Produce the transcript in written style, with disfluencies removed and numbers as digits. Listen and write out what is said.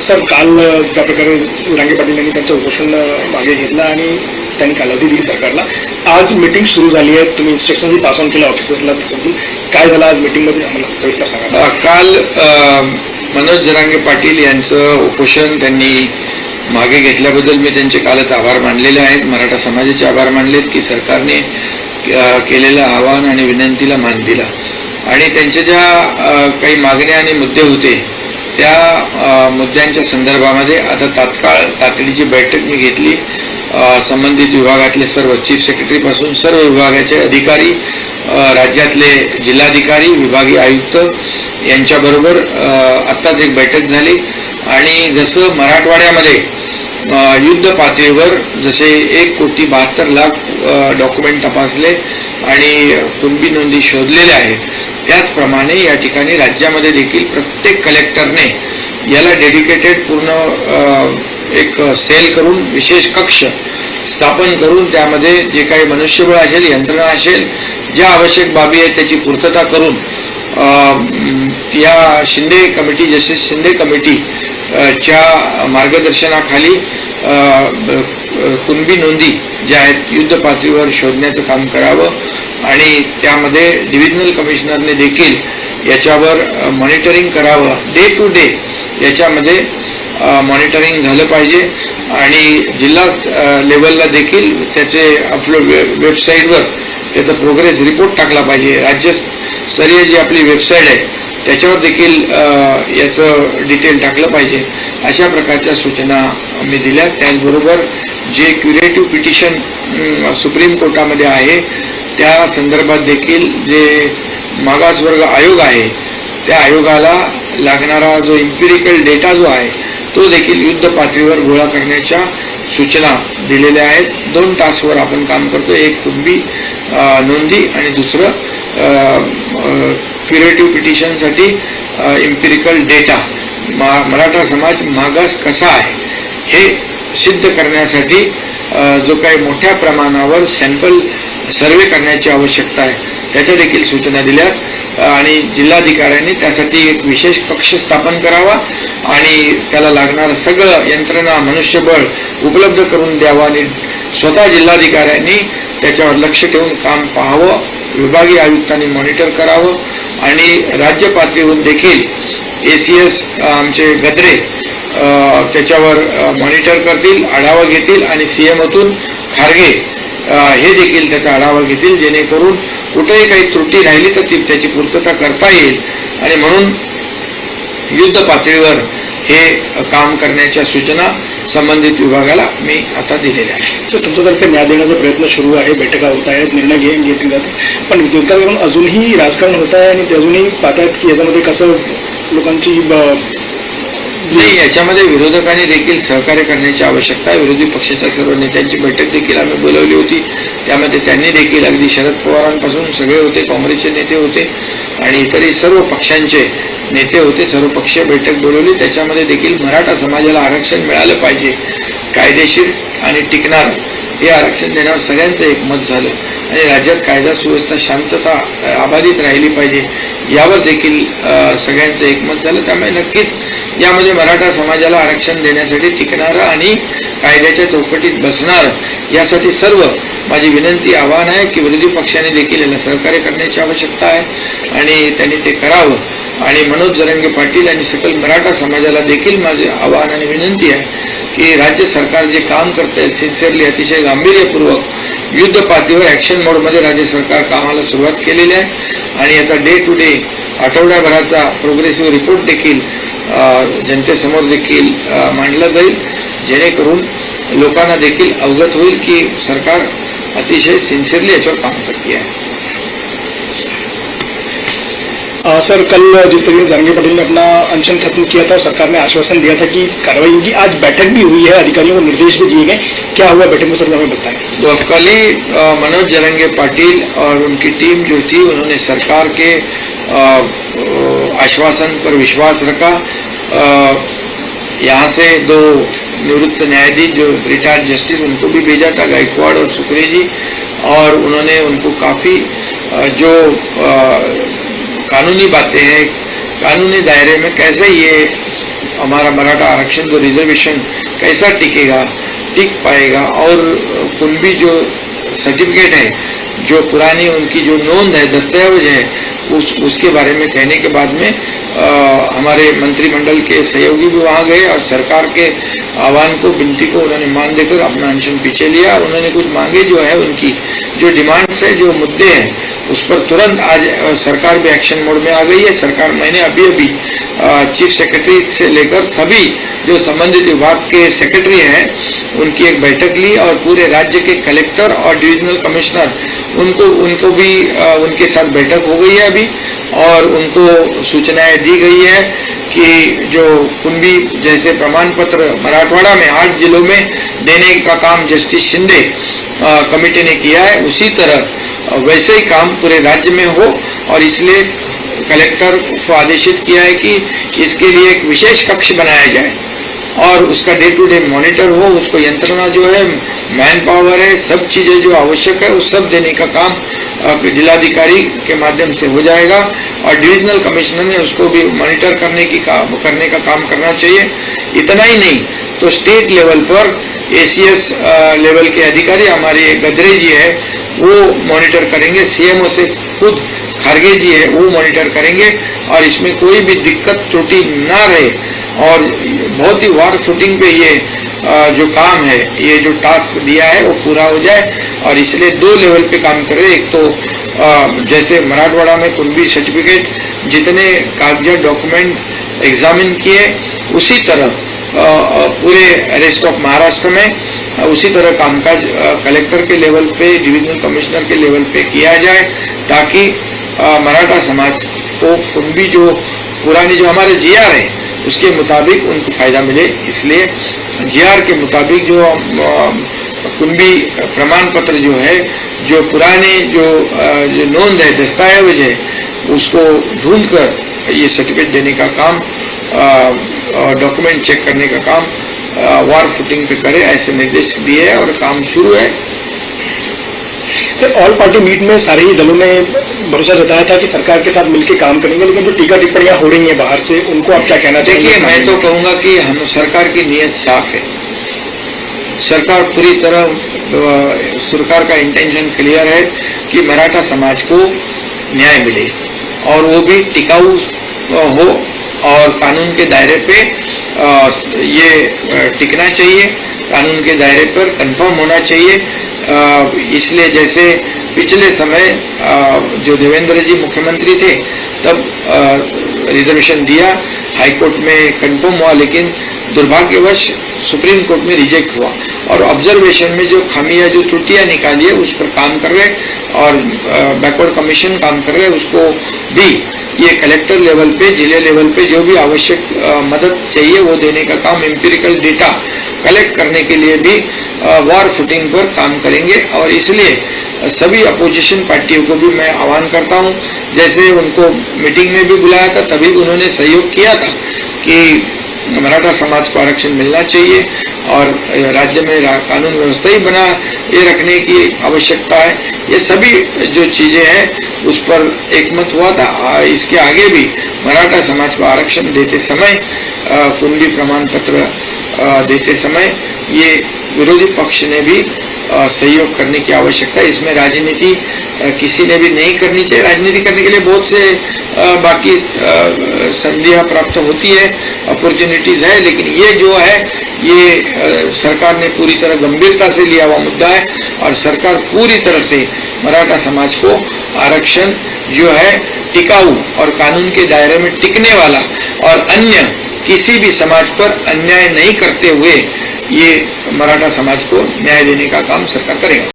Sir, काल ज्या प्रकारे जरांगे पाटील यांनी त्यांचं उपोषण मागे घेतलं आणि त्यांनी कालावधी दिली सरकारला, आज मीटिंग सुरू झाली आहे, तुम्ही इन्स्ट्रक्शन पास ऑन केलं ऑफिसर्सला, काय झालं आज मीटिंगमध्ये आम्हाला सविस्तर सांगा. काल मनोज जरांगे पाटील यांचं उपोषण त्यांनी मागे घेतल्याबद्दल मी त्यांचे कालच आभार मानलेले आहेत. मराठा समाजाचे आभार मानलेत की सरकारने केलेलं आवाहन आणि विनंतीला मान दिला आणि त्यांच्या ज्या काही मागण्या आणि मुद्दे होते त्या मुद्द्यांच्या संदर्भामध्ये आता तातडीची बैठक मी घेतली. संबंधित विभागातले सर्व चीफ सेक्रेटरीपासून सर्व विभागाचे अधिकारी, राज्यातले जिल्हाधिकारी, विभागीय आयुक्त यांच्याबरोबर आत्ताच एक बैठक झाली आणि जसं मराठवाड्यामध्ये युद्ध पातळीवर जसे 1,72,00,000 डॉक्युमेंट तपासले आणि कुणबी नोंदी शोधलेल्या आहेत, त्याचप्रमाणे या ठिकाणी राज्यामध्ये देखील प्रत्येक कलेक्टरने याला डेडिकेटेड पूर्ण एक सेल करून विशेष कक्ष स्थापन करून त्यामध्ये जे काही मनुष्यबळ असेल, यंत्रणा असेल, ज्या आवश्यक बाबी आहेत त्याची पूर्तता करून या Shinde committee, justice Shinde committee च्या मार्गदर्शनाखाली कुणबी नोंदी ज्या आहेत युद्ध पातळीवर शोधण्याचं काम करावं आणि त्यामध्ये डिव्हिजनल कमिशनरने देखील याच्यावर मॉनिटरिंग करावं. डे टू डे याच्यामध्ये मॉनिटरिंग झालं पाहिजे आणि जिल्हा लेवलला देखील त्याचे अपलोड वेबसाईटवर त्याचा प्रोग्रेस रिपोर्ट टाकला पाहिजे. राज्यस्तरीय जी आपली वेबसाईट आहे त्याच्यावर देखील याचं डिटेल टाकलं पाहिजे. अशा प्रकारच्या सूचना मी दिल्या. त्याचबरोबर जे क्युरेटिव्ह पिटिशन सुप्रीम कोर्टामध्ये आहे त्या संदर्भात देखील जे मागासवर्ग आयोग आहे त्या आयोगाला लागणारा जो इम्पिरिकल डेटा जो आहे तो देखील युद्ध पातळीवर गोळा करण्याच्या सूचना दिलेल्या आहेत. 2 टास्कवर आपण काम करतो, एक कुणबी नोंदी आणि दुसरं क्युरेटिव्ह पिटिशनसाठी इम्पिरिकल डेटा. मराठा समाज मागास कसा आहे हे सिद्ध करण्यासाठी जो काही मोठ्या प्रमाणावर सॅम्पल सर्वे करण्याची आवश्यकता आहे त्याच्या देखील सूचना दिल्यात आणि जिल्हाधिकाऱ्यांनी त्यासाठी एक विशेष कक्ष स्थापन करावा आणि त्याला लागणारं सगळं यंत्रणा, मनुष्यबळ उपलब्ध करून द्यावं आणि स्वतः जिल्हाधिकाऱ्यांनी त्याच्यावर लक्ष ठेवून काम पाहावं, विभागीय आयुक्तांनी मॉनिटर करावं आणि राज्य पातळीवरून देखील ACS आमचे गद्रे त्याच्यावर मॉनिटर करतील, आढावा घेतील आणि CMतून खारगे हे देखील त्याचा आढावा घेतील, जेणेकरून कुठेही काही त्रुटी राहिली तर त्याची पूर्तता करता येईल आणि म्हणून युद्ध पातळीवर हे काम करण्याच्या सूचना संबंधित विभागाला मी आता दिलेल्या आहेत. सर, तुमच्यातर्फे न्याय देण्याचा प्रयत्न सुरू आहे, बैठका होत आहेत, निर्णय घेतले जातात, पण विरोधकांकडून अजूनही राजकारण होत आहे आणि ते अजूनही पाहतायत की याच्यामध्ये कसं लोकांची नाही. याच्यामध्ये विरोधकांनी देखील सहकार्य करण्याची आवश्यकता आहे. विरोधी पक्षाच्या सर्व नेत्यांची बैठक देखील आम्ही बोलवली होती. त्यामध्ये त्यांनी देखील अगदी शरद पवारांपासून सगळे होते, काँग्रेसचे नेते होते आणि इतरही सर्व पक्षांचे नेते होते, सर्वपक्षीय बैठक बोलवली. त्याच्यामध्ये देखील मराठा समाजाला आरक्षण मिळालं पाहिजे, कायदेशीर आणि टिकणार हे आरक्षण देण्यावर सगळ्यांचं एकमत झालं आणि राज्यात कायदा सुव्यवस्था, शांतता अबाधित राहिली पाहिजे यावर देखील सगळ्यांचं एकमत झालं. त्यामुळे नक्कीच यामध्ये मराठा समाजाला आरक्षण देण्यासाठी टिकणारं आणि कायद्याच्या चौकटीत बसणारं यासाठी सर्व माझी विनंती, आवाहन आहे की विरोधी पक्षाने देखील याला सहकार्य करण्याची आवश्यकता आहे आणि त्यांनी ते करावं आणि मनोज जरांगे पाटील आणि सकल मराठा समाजाला देखील माझे आवाहन आणि विनंती आहे की राज्य सरकार जे काम करते सिन्सिअरली, अतिशय गांभीर्यपूर्वक युद्ध पातळीवर ॲक्शन मोडमध्ये राज्य सरकार कामाला सुरुवात केलेली आहे आणि याचा डे टू डे आठवड्याभराचा प्रोग्रेसिव्ह रिपोर्ट देखील जनतेसमोर देखील मांडला जाईल, जेणेकरून लोकांना देखील अवगत होईल की सरकार अतिशय सिन्सिअरली याच्यावर काम करते आहे. सर, कल जिस तरीके से जरांगे पाटिल ने अपना अनशन खत्म किया था, सरकार ने आश्वासन दिया था कि कार्रवाई होगी. आज बैठक भी हुई है, अधिकारियों को निर्देश भी दिए गए. क्या हुआ बैठक में सर, हमें बताएं. तो कल ही मनोज जरांगे पाटिल और उनकी टीम जो थी उन्होंने सरकार के आश्वासन पर विश्वास रखा. यहाँ से 2 निवृत्त न्यायाधीश जो रिटायर्ड जस्टिस उनको भी भेजा था, गायकवाड़ और सुक्रे जी, और उन्होंने उनको काफ़ी जो कानूनी बातें हैं, कानूनी दायरे में कैसे ये हमारा मराठा आरक्षण जो रिजर्वेशन कैसा टिक पाएगा, और कुणबी जो सर्टिफिकेट है, जो पुरानी उनकी जो नोंद है, दस्तावेज है, उसके बारे में कहने के बाद में हमारे मंत्रिमंडल के सहयोगी भी वहाँ गए और सरकार के आह्वान को, विनती को उन्होंने मान देकर अपना अनशन पीछे लिया और उन्होंने कुछ मांगे जो है, उनकी जो डिमांड्स है, जो मुद्दे हैं, उस पर तुरंत आज सरकार भी एक्शन मोड में आ गई है। सरकार, मैंने अभी चीफ सेक्रेटरी से लेकर सभी जो संबंधित विभाग के सेक्रेटरी हैं उनकी एक बैठक ली और पूरे राज्य के कलेक्टर और डिविजनल कमिश्नर उनको भी उनके साथ बैठक हो गई है अभी, और उनको सूचनाएं दी गई है कि जो कुणबी जैसे प्रमाण पत्र मराठवाड़ा में 8 जिलों में देने का काम जस्टिस शिंदे कमेटी ने किया है, उसी तरह वैसे ही काम पूरे राज्य में हो, और इसलिए कलेक्टर को आदेशित किया है कि इसके लिए एक विशेष कक्ष बनाया जाए और उसका डे टू डे मॉनिटर हो, उसको यंत्रणा जो है, मैन पावर है, सब चीजें जो आवश्यक है वो सब देने का काम जिलाधिकारी के माध्यम से हो जाएगा, और डिविजनल कमिश्नर ने उसको भी मॉनिटर करने का काम करना चाहिए। इतना ही नहीं तो स्टेट लेवल पर ACS लेवल के अधिकारी हमारे गदरे जी है वो मॉनिटर करेंगे, CMO से खुद खारगे जी है वो मॉनिटर करेंगे, और इसमें कोई भी दिक्कत त्रुटि ना रहे, और बहुत ही वार फुटिंग पे ये जो काम है, ये जो टास्क दिया है वो पूरा हो जाए, और इसलिए 2 लेवल पे काम कर रहे हैं। एक तो जैसे मराठवाड़ा में कुणबी सर्टिफिकेट जितने कागजात डॉक्यूमेंट एग्जामिन किए, उसी तरह पूरे रेस्ट ऑफ महाराष्ट्र में उसी तरह कामकाज कलेक्टर के लेवल पे, डिविजनल कमिश्नर के लेवल पे किया जाए, ताकि मराठा समाज को कुणबी जो पुरानी जो हमारे GR है उसके मुताबिक उनको फायदा मिले। इसलिए GR के मुताबिक जो कुणबी प्रमाण पत्र जो है, जो पुराने जो नोंद है, दस्तावेज है, उसको ढूंढकर ये सर्टिफिकेट देने का काम, डॉक्यूमेंट चेक करने का काम वार फुटिंग पे करे, ऐसे निर्देश दिए हैं और काम शुरू है। सर, ऑल पार्टी मीट में सारे ही दलों ने भरोसा जताया था कि सरकार के साथ मिलकर काम करेंगे, लेकिन जो टीका टिप्पणियां हो रही हैं बाहर से, उनको आप क्या कहना चाहिए? देखिए, मैं तो कहूंगा कि हम सरकार की नीयत साफ है, सरकार पूरी तरह, सरकार का इंटेंशन क्लियर है कि मराठा समाज को न्याय मिले और वो भी टिकाऊ हो और कानून के दायरे पे ये टिकना चाहिए, कानून के दायरे पर कंफर्म होना चाहिए। इसलिए जैसे पिछले समय जो देवेंद्र जी मुख्यमंत्री थे तब रिजर्वेशन दिया, हाई कोर्ट में कंफर्म हुआ, लेकिन दुर्भाग्यवश सुप्रीम कोर्ट में रिजेक्ट हुआ, और ऑब्जर्वेशन में जो खामियां, जो त्रुटियां निकाली है उस पर काम कर रहे, और बैकवर्ड कमीशन काम कर रहे, उसको भी ये कलेक्टर लेवल पे, जिले लेवल पे जो भी आवश्यक मदद चाहिए वो देने का काम, एम्पिरिकल डेटा कलेक्ट करने के लिए भी वार फुटिंग पर काम करेंगे। और इसलिए सभी अपोजिशन पार्टियों को भी मैं आह्वान करता हूं, जैसे उनको मीटिंग में भी बुलाया था तभी उन्होंने सहयोग किया था कि मराठा समाज को आरक्षण मिलना चाहिए और राज्य में कानून व्यवस्था ही बना ये रखने की आवश्यकता है। ये सभी जो चीजें हैं उस पर एकमत हुआ था। इसके आगे भी मराठा समाज को आरक्षण देते समय, कुणबी प्रमाण पत्र देते समय ये विरोधी पक्ष ने भी सहयोग करने की आवश्यकता है। इसमें राजनीति किसी ने भी नहीं करनी चाहिए। राजनीति करने के लिए बहुत से बाकी संधियां प्राप्त होती है, अपॉर्चुनिटीज है, लेकिन ये जो है ये सरकार ने पूरी तरह गंभीरता से लिया हुआ मुद्दा है और सरकार पूरी तरह से मराठा समाज को आरक्षण जो है टिकाऊ और कानून के दायरे में टिकने वाला और अन्य किसी भी समाज पर अन्याय नहीं करते हुए ये मराठा समाज को न्याय देने का काम सरकार करेगा।